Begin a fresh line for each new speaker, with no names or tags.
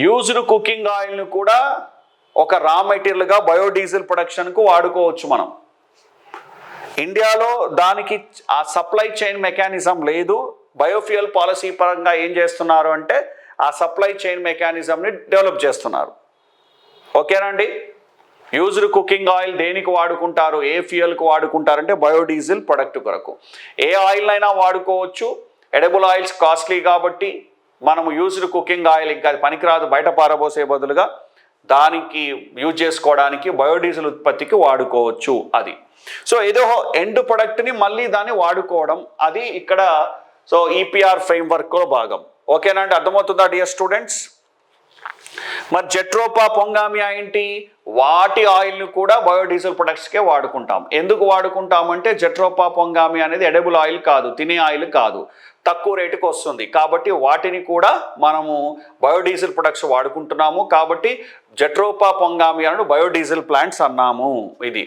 Used cooking ఆయిల్ను కూడా ఒక రా మెటీరియల్గా బయోడీజిల్ ప్రొడక్షన్కు వాడుకోవచ్చు మనం. ఇండియాలో దానికి ఆ సప్లై చైన్ మెకానిజం లేదు. బయోఫ్యూయల్ పాలసీ పరంగా ఏం చేస్తున్నారు అంటే ఆ సప్లై చైన్ మెకానిజంని డెవలప్ చేస్తున్నారు. ఓకేనండి. యూజ్డ్ కుకింగ్ ఆయిల్ దేనికి వాడుకుంటారు, ఏ ఫ్యూయల్కి వాడుకుంటారంటే బయోడీజిల్ ప్రొడక్ట్ కొరకు. ఏ ఆయిల్ అయినా వాడుకోవచ్చు. ఎడబుల్ ఆయిల్స్ కాస్ట్లీ కాబట్టి మనము యూజ్డ్ కుకింగ్ ఆయిల్ ఇంకా అది పనికిరాదు, బయట పారబోసే బదులుగా దానికి యూజ్ చేసుకోవడానికి బయోడీజిల్ ఉత్పత్తికి వాడుకోవచ్చు. అది సో ఏదో ఎండ్ ప్రొడక్ట్ని మళ్ళీ దాన్ని వాడుకోవడం, అది ఇక్కడ సో ఈపీఆర్ ఫ్రేమ్వర్క్లో భాగం. ఓకేనండి, అర్థమవుతుందా డియర్ స్టూడెంట్స్? మరి జెట్రోపా పొంగామియా ఏంటి? వాటి ఆయిల్ని కూడా బయోడీజిల్ ప్రొడక్ట్స్కే వాడుకుంటాం. ఎందుకు వాడుకుంటామంటే జెట్రోపా పొంగామియా అనేది ఎడబుల్ ఆయిల్ కాదు, తినే ఆయిల్ కాదు, తక్కువ రేటుకి వస్తుంది కాబట్టి వాటిని కూడా మనము బయోడీజిల్ ప్రొడక్ట్స్ వాడుకుంటున్నాము. కాబట్టి జెట్రోపా పొంగామియాను బయోడీజిల్ ప్లాంట్స్ అన్నాము. ఇది